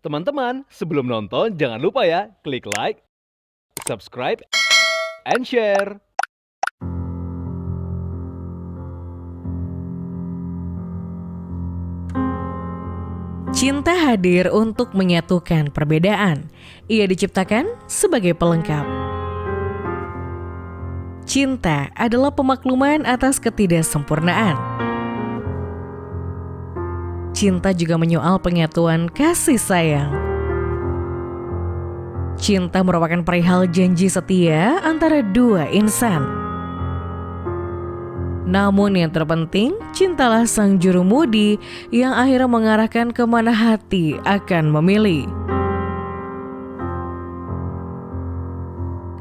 Teman-teman, sebelum nonton jangan lupa ya, klik like, subscribe, and share. Cinta hadir untuk menyatukan perbedaan. Ia diciptakan sebagai pelengkap. Cinta adalah pemakluman atas ketidaksempurnaan. Cinta juga menyoal penyatuan kasih sayang. Cinta merupakan perihal janji setia antara dua insan. Namun yang terpenting, cintalah sang jurumudi yang akhirnya mengarahkan kemana hati akan memilih.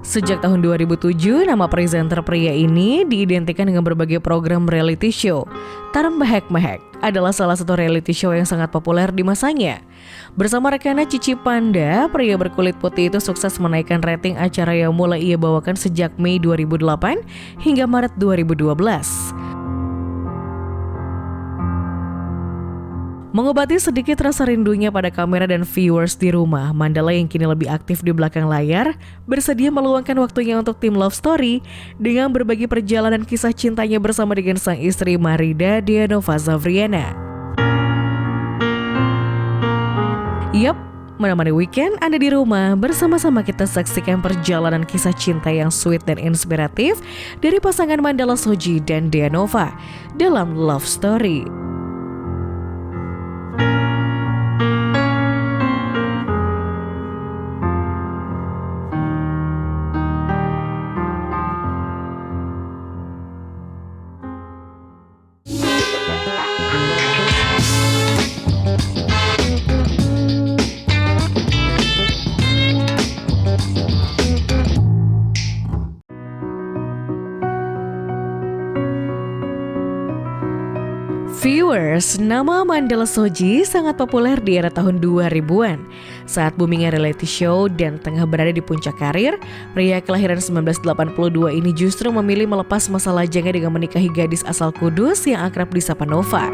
Sejak tahun 2007, nama presenter pria ini diidentikan dengan berbagai program reality show. Tarem Mehek Mehek adalah salah satu reality show yang sangat populer di masanya. Bersama rekannya Cici Panda, pria berkulit putih itu sukses menaikkan rating acara yang mulai ia bawakan sejak Mei 2008 hingga Maret 2012. Mengobati sedikit rasa rindunya pada kamera dan viewers di rumah, Mandala yang kini lebih aktif di belakang layar bersedia meluangkan waktunya untuk tim Love Story dengan berbagi perjalanan kisah cintanya bersama dengan sang istri Marida Dianova Zavriana. Yap, menemani weekend Anda di rumah, bersama-sama kita saksikan perjalanan kisah cinta yang sweet dan inspiratif dari pasangan Mandala Soji dan Dianova dalam Love Story. Viewers, nama Mandala Soji sangat populer di era tahun 2000-an. Saat boomingnya reality show dan tengah berada di puncak karir, pria kelahiran 1982 ini justru memilih melepas masa lajangnya dengan menikahi gadis asal Kudus yang akrab disapa Nova.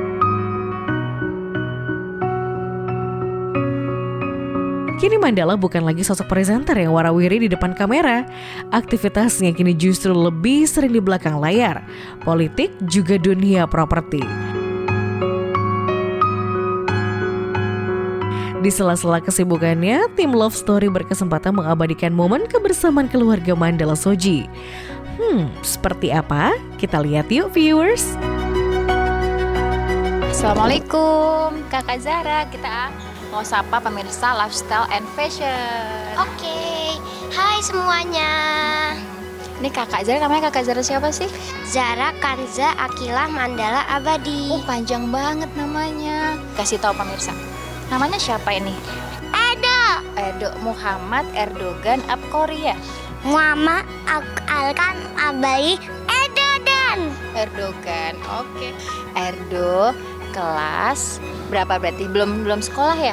Kini Mandala bukan lagi sosok presenter yang warawiri di depan kamera. Aktivitasnya kini justru lebih sering di belakang layar, politik juga dunia properti. Di sela-sela kesibukannya, tim Love Story berkesempatan mengabadikan momen kebersamaan keluarga Mandala Soji. Seperti apa? Kita lihat yuk viewers. Assalamualaikum Kakak Zara, kita mau sapa pemirsa Lifestyle and Fashion. Oke, hai semuanya. Ini Kakak Zara, namanya Kakak Zara siapa sih? Zara Kanza Akilah Mandala Abadi. Oh, panjang banget namanya. Kasih tahu pemirsa, namanya siapa ini? Edo Muhammad Erdogan Abkoria. Muhammad Alkan Abai Erdogan, oke. Erdo, kelas berapa berarti? Belum sekolah ya?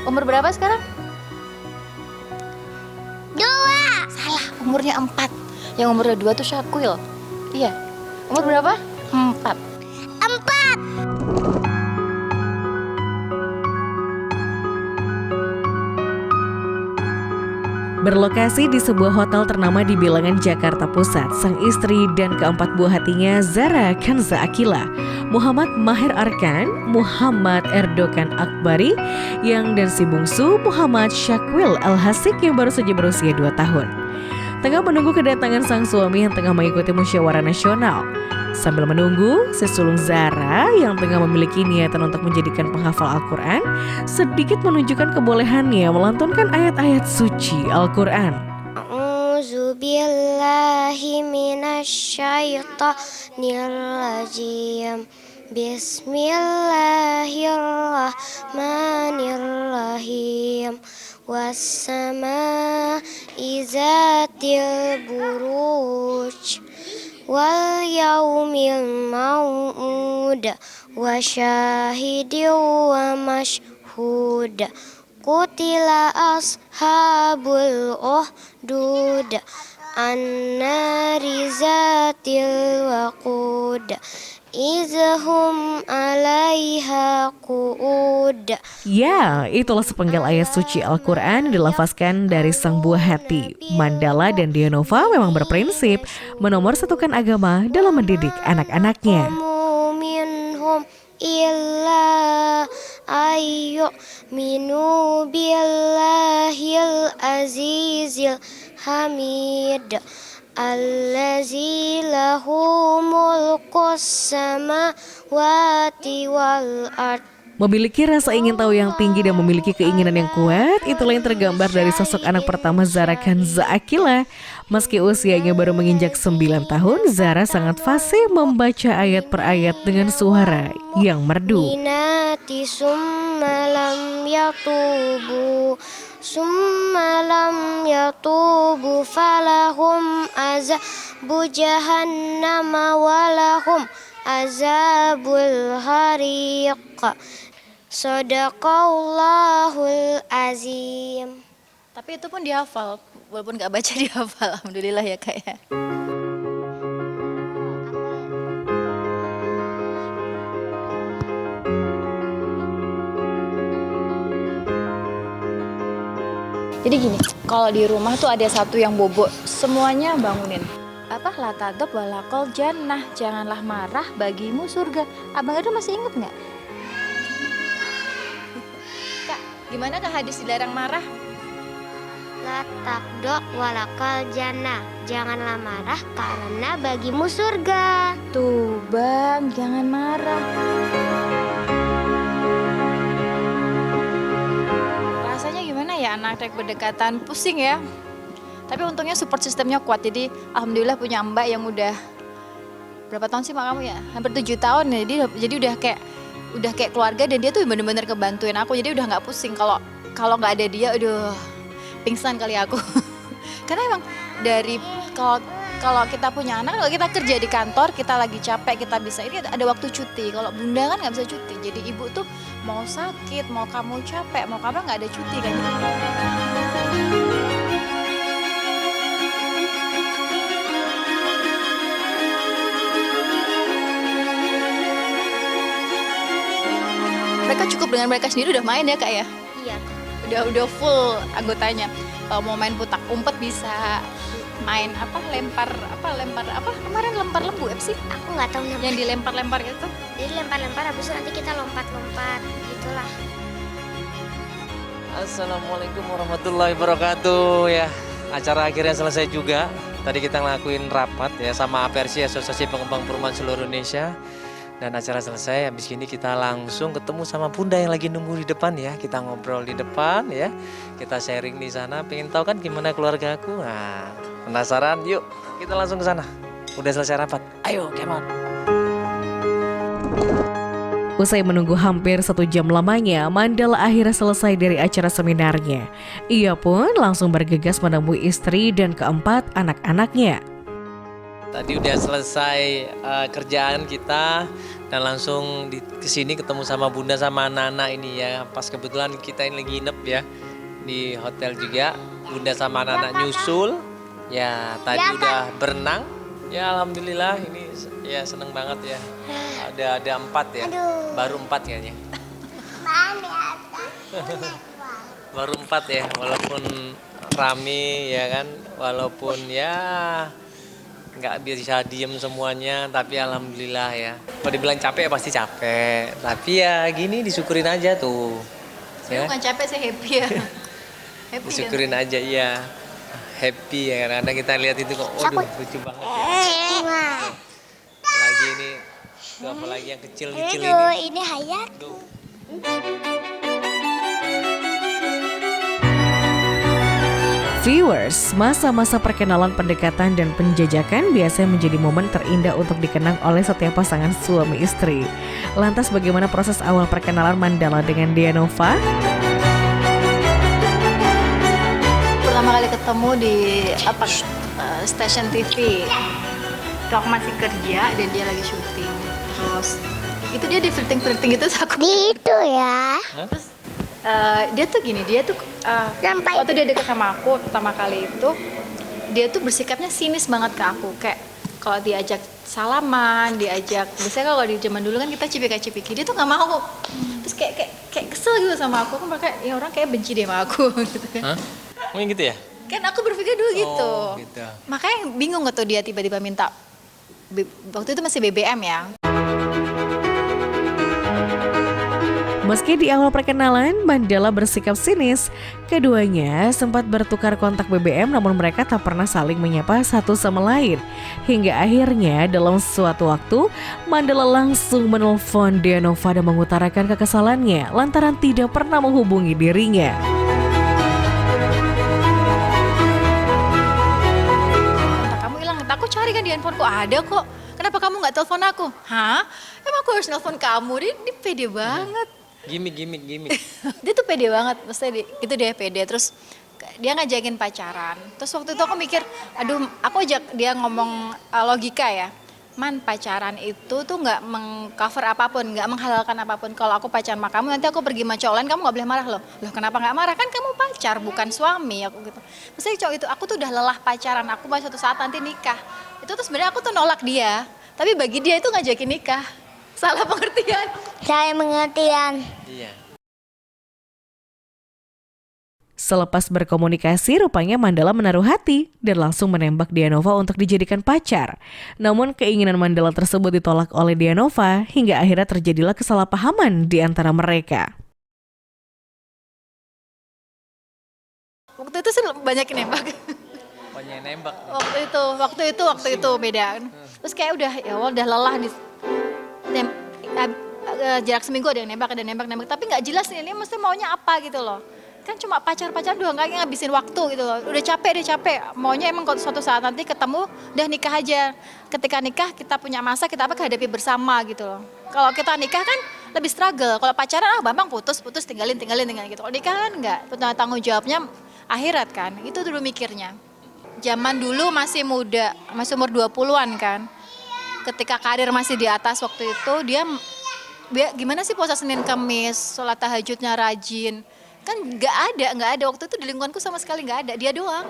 Umur berapa sekarang? 2. Salah, umurnya 4. Yang umurnya 2 tuh Syakil. Iya. Umur berapa? 4. Berlokasi di sebuah hotel ternama di bilangan Jakarta Pusat, sang istri dan keempat buah hatinya Zara Kanza Akilah, Muhammad Maher Arkan, Muhammad Erdogan Akbari, dan si bungsu Muhammad Syakwil Al-Hasik yang baru saja berusia 2 tahun. Tengah menunggu kedatangan sang suami yang tengah mengikuti musyawarah nasional. Sambil menunggu, si sulung Zara yang tengah memiliki niatan untuk menjadikan penghafal Al-Quran sedikit menunjukkan kebolehannya melantunkan ayat-ayat suci Al-Quran. A'udzubillahi minasyaitonir rajim. Bismillahirrahmanirrahim. Was-samaa'i zatil buruj wal yaumil mau'ud wa syahidin wa mashhud. Qutila ashabul uhdud annari zatil waqud izhum 'alaiha qu'ud. Ya, itulah sepenggal ayat suci Al-Quran yang dilafazkan dari sang buah hati. Mandala dan Dionova memang berprinsip menomorsatukan agama dalam mendidik anak-anaknya. Minhum illa ayyuminu billahil azizil hamid allazi lahu mulkus samawati wal ard. Memiliki rasa ingin tahu yang tinggi dan memiliki keinginan yang kuat, itulah yang tergambar dari sosok anak pertama Zahra Kanza Aqilah. Meski usianya baru menginjak 9 tahun, Zahra sangat fasih membaca ayat per ayat dengan suara yang merdu. Minati summalam yatubu falahum azabu jahannama walahum azabul hariq. Sadaqallahul azim. Tapi itu pun dihafal, walaupun nggak baca dihafal. Alhamdulillah ya Kak ya. Jadi gini, kalau di rumah tuh ada satu yang bobo, semuanya bangunin. Apa latadab walakol jannah, janganlah marah bagimu surga. Abang Edo masih inget nggak? Kak, gimana Kak hadis dilarang marah? La taqdo walakal jannah, janganlah marah karena bagimu surga. Tuh bang, jangan marah. Rasanya gimana ya anak tek berdekatan, pusing ya. Tapi untungnya support sistemnya kuat, jadi alhamdulillah punya mbak yang udah berapa tahun sih mak kamu ya? Hampir 7 tahun ya, jadi udah kayak keluarga dan dia tuh bener-bener kebantuin aku, jadi udah nggak pusing. Kalau nggak ada dia, aduh pingsan kali aku. Karena emang dari kalau kita punya anak, kalau kita kerja di kantor, kita lagi capek, kita bisa ini ada waktu cuti. Kalau bunda kan nggak bisa cuti, jadi ibu tuh mau sakit, mau kamu capek, mau kamu nggak ada cuti kan. Mereka cukup dengan mereka sendiri udah main ya Kak ya? Iya. Udah full anggotanya. Kalau mau main putak umpet bisa, main lempar kemarin lempar lembu apa sih? Aku nggak tahu namanya. Yang dilempar-lempar gitu. Jadi lempar-lempar, habis itu nanti kita lompat-lompat, gitulah. Assalamualaikum warahmatullahi wabarakatuh. Ya, acara akhirnya selesai juga. Tadi kita ngelakuin rapat ya sama APRC, Asosiasi Pengembang Perumahan Seluruh Indonesia. Dan acara selesai, habis ini kita langsung ketemu sama bunda yang lagi nunggu di depan ya. Kita ngobrol di depan ya, kita sharing di sana. Pengen tahu kan gimana keluarga aku? Nah, penasaran? Yuk, kita langsung ke sana. Udah selesai rapat, ayo, come on. Usai menunggu hampir 1 jam lamanya, Mandala akhirnya selesai dari acara seminarnya. Ia pun langsung bergegas menemui istri dan keempat anak-anaknya. Tadi udah selesai kerjaan kita dan langsung kesini ketemu sama bunda sama anak-anak ini ya. Pas kebetulan kita ini lagi nginep ya di hotel juga. Bunda sama anak-anak nyusul. Ya tadi udah berenang. Ya alhamdulillah ini ya seneng banget ya. Ada 4 ya. Baru 4 kayaknya. Baru 4 ya, walaupun rame ya kan. Walaupun ya nggak bisa diem semuanya, tapi alhamdulillah ya. Kalau dibilang capek ya pasti capek, tapi ya gini disyukurin aja tuh. Saya bukan capek, saya happy ya. Happy Disyukurin aja iya, happy ya. Kadang-kadang kita lihat itu kok, waduh lucu banget ya. Apalagi ini, tuh apalagi yang kecil-kecil ini. Ini Hayat. Tuh. Viewers, masa-masa perkenalan, pendekatan, dan penjajakan biasanya menjadi momen terindah untuk dikenang oleh setiap pasangan suami istri. Lantas bagaimana proses awal perkenalan Mandala dengan Dionova? Pertama kali ketemu di stasiun TV. Itu aku masih kerja dan dia lagi syuting. Terus itu dia di flirting gitu aku. Gitu ya. Terus dia tuh gini, waktu dia deket sama aku pertama kali itu, dia tuh bersikapnya sinis banget ke aku. Kayak kalau diajak salaman, diajak. Biasanya kalau di zaman dulu kan kita cipika-cipiki, dia tuh nggak mau. Terus kayak kesel gitu sama aku, kan mereka ya orang kayak benci deh sama aku gitu kan. Hah? Mungkin gitu ya? Kan aku berpikir dulu gitu. Oh, gitu. Makanya bingung gak tuh dia tiba-tiba minta waktu itu masih BBM ya. Meski di awal perkenalan, Mandala bersikap sinis. Keduanya sempat bertukar kontak BBM namun mereka tak pernah saling menyapa satu sama lain. Hingga akhirnya dalam suatu waktu, Mandala langsung menelpon Dianova dan mengutarakan kekesalannya lantaran tidak pernah menghubungi dirinya. Kontak kamu hilang, aku cari kan di handphoneku, ada kok. Kenapa kamu nggak telepon aku? Hah? Emang aku harus nelpon kamu? Dia pede banget. Gimik. Dia tuh pede banget, maksudnya itu dia pede. Terus dia ngajakin pacaran. Terus waktu itu aku mikir, aduh, aku ajak dia ngomong logika ya. Man, pacaran itu tuh nggak mengcover apapun, nggak menghalalkan apapun. Kalau aku pacaran sama kamu, nanti aku pergi sama cowok lain, kamu nggak boleh marah loh. Loh kenapa nggak marah? Kan kamu pacar, bukan suami. Aku gitu. Maksudnya cowok itu, aku tuh udah lelah pacaran, aku mau suatu saat nanti nikah. Itu tuh sebenarnya aku tuh nolak dia. Tapi bagi dia itu ngajakin nikah. Salah pengertian. Saya pengertian. Iya. Selepas berkomunikasi, rupanya Mandala menaruh hati dan langsung menembak Dianova untuk dijadikan pacar. Namun keinginan Mandala tersebut ditolak oleh Dianova hingga akhirnya terjadilah kesalahpahaman di antara mereka. Waktu itu sih banyak yang nembak. Banyak nembak. Waktu itu beda. Terus kayak udah ya Allah udah lelah di jarak seminggu ada yang nembak. Tapi nggak jelas nih, ini mesti maunya apa gitu loh. Kan cuma pacar-pacaran doang, nggak ngabisin waktu gitu loh. Udah capek. Maunya emang kalau suatu saat nanti ketemu, udah nikah aja. Ketika nikah kita punya masa, kita hadapi bersama gitu loh. Kalau kita nikah kan lebih struggle. Kalau pacaran gampang putus, tinggalin gitu. Kalau nikah kan nggak, tanggung jawabnya akhirat kan. Itu dulu mikirnya. Zaman dulu masih muda, masih umur 20-an kan. Ketika karir masih di atas waktu itu, dia gimana sih puasa Senin Kamis, sholat tahajudnya rajin. Kan nggak ada waktu itu di lingkunganku sama sekali nggak ada, dia doang.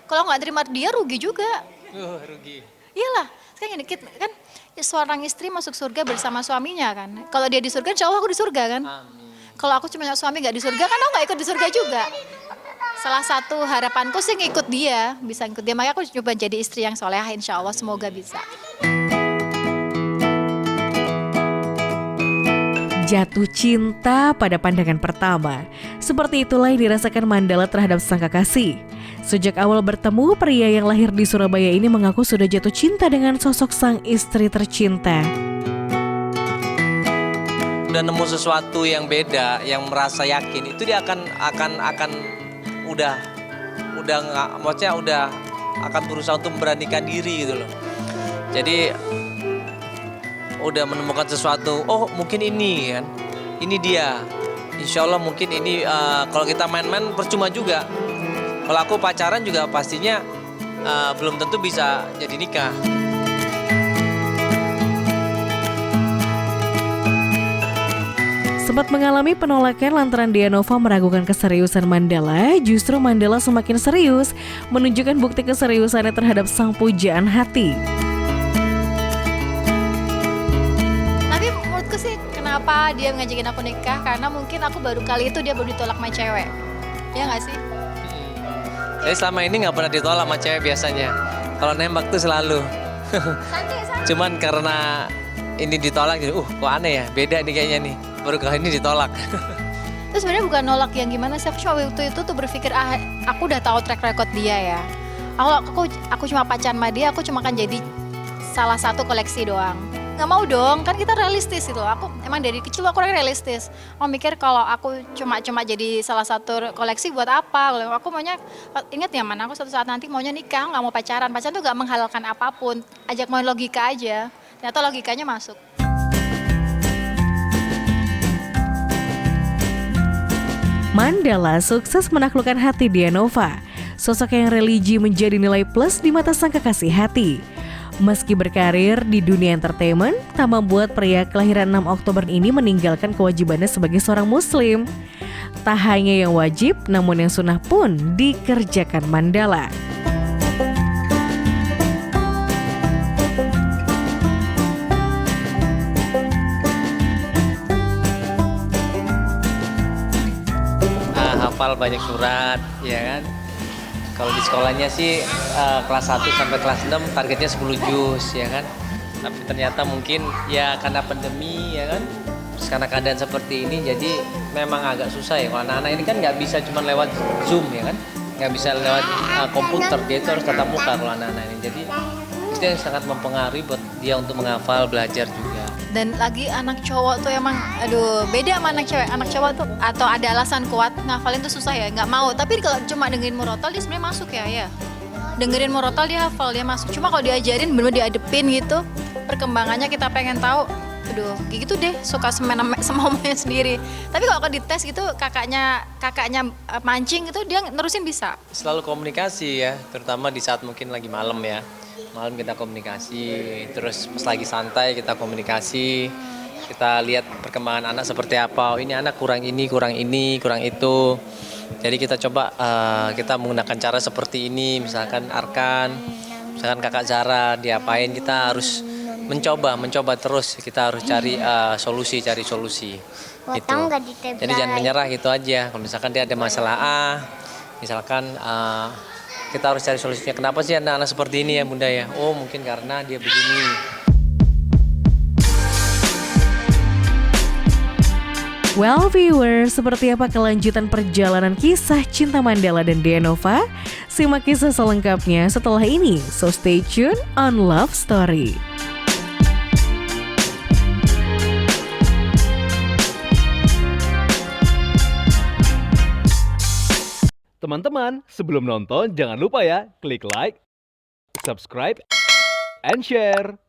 Kalau nggak terima dia rugi juga. Rugi. Iyalah, sekarang gini kan seorang istri masuk surga bersama suaminya kan. Kalau dia di surga, insya Allah aku di surga kan. Amin. Kalau aku cuma suami nggak di surga kan, aku nggak ikut di surga juga. Salah satu harapanku sih ngikut dia, bisa ngikut dia. Makanya aku coba jadi istri yang solehah, insya Allah semoga bisa. Jatuh cinta pada pandangan pertama. Seperti itulah yang dirasakan Mandala terhadap sang kekasih. Sejak awal bertemu, pria yang lahir di Surabaya ini mengaku sudah jatuh cinta dengan sosok sang istri tercinta. Udah nemu sesuatu yang beda, yang merasa yakin, itu dia akan udah nggak, maksudnya udah akan berusaha untuk memberanikan diri gitu loh. Jadi udah menemukan sesuatu, oh mungkin ini kan, ini dia. Insya Allah mungkin ini, kalau kita main-main percuma juga. Kalau aku pacaran juga pastinya belum tentu bisa jadi nikah. Sempat mengalami penolakan lantaran Dianova meragukan keseriusan Mandala, justru Mandala semakin serius menunjukkan bukti keseriusannya terhadap sang pujaan hati. Kenapa dia ngajakin aku nikah? Karena mungkin aku baru kali itu dia baru ditolak sama cewek. Ya nggak sih? Jadi selama ini nggak pernah ditolak sama cewek biasanya. Kalau nembak tuh selalu. Santai. Cuman karena ini ditolak, jadi kok aneh ya, beda nih kayaknya nih. Baru kali ini ditolak. Terus sebenarnya bukan nolak yang gimana sih? Aku waktu itu tuh berpikir, aku udah tahu track record dia ya. Aku cuma pacaran sama dia, aku cuma akan jadi salah satu koleksi doang. Nggak mau dong, kan kita realistis itu. Aku emang dari kecil aku orangnya realistis. Aku mikir kalau aku cuma jadi salah satu koleksi buat apa? Aku maunya, ingat ya mana aku suatu saat nanti maunya nikah, nggak mau pacaran. Pacaran tuh nggak menghalalkan apapun, ajak main logika aja. Ternyata logikanya masuk. Mandala sukses menaklukkan hati Dianova. Sosok yang religi menjadi nilai plus di mata sang kekasih hati. Meski berkarir di dunia entertainment, tak membuat pria kelahiran 6 Oktober ini meninggalkan kewajibannya sebagai seorang muslim. Tak hanya yang wajib, namun yang sunnah pun dikerjakan Mandala. hafal banyak surat, ya kan. Kalau di sekolahnya sih kelas 1 sampai kelas 6 targetnya 10 juz, ya kan. Tapi ternyata mungkin ya karena pandemi, ya kan. Terus karena keadaan seperti ini, jadi memang agak susah ya. Kalau anak-anak ini kan nggak bisa cuma lewat Zoom, ya kan. Nggak bisa lewat komputer, dia itu harus tatap muka kalau anak-anak ini. Jadi itu yang sangat mempengaruhi buat dia untuk menghafal, belajar juga. Dan lagi anak cowok tuh emang, aduh beda sama anak cewek. Anak cowok tuh atau ada alasan kuat ngafalin tuh susah ya, nggak mau. Tapi kalau cuma dengerin murotal dia sebenarnya masuk ya. Dengerin murotal dia hafal, dia masuk. Cuma kalau diajarin bener-bener diadepin gitu, perkembangannya kita pengen tahu. Aduh, kayak gitu deh, suka sama omanya sendiri. Tapi kalau dites gitu kakaknya mancing gitu dia nerusin bisa. Selalu komunikasi ya, terutama di saat mungkin lagi malam ya. Malam kita komunikasi, terus pas lagi santai kita komunikasi. Kita lihat perkembangan anak seperti apa. Oh, ini anak kurang ini, kurang itu. Jadi kita coba kita menggunakan cara seperti ini, misalkan Arkan, misalkan kakak Zara, diapain, kita harus mencoba terus, kita harus cari solusi. Gitu. Jadi jangan menyerah gitu aja. Kalau misalkan dia ada masalah misalkan kita harus cari solusinya. Kenapa sih anak-anak seperti ini ya Bunda ya? Oh mungkin karena dia begini. Well viewers, seperti apa kelanjutan perjalanan kisah cinta Mandala dan Deanova? Simak kisah selengkapnya setelah ini, so stay tune on Love Story. Teman-teman, sebelum nonton jangan lupa ya klik like, subscribe, and share.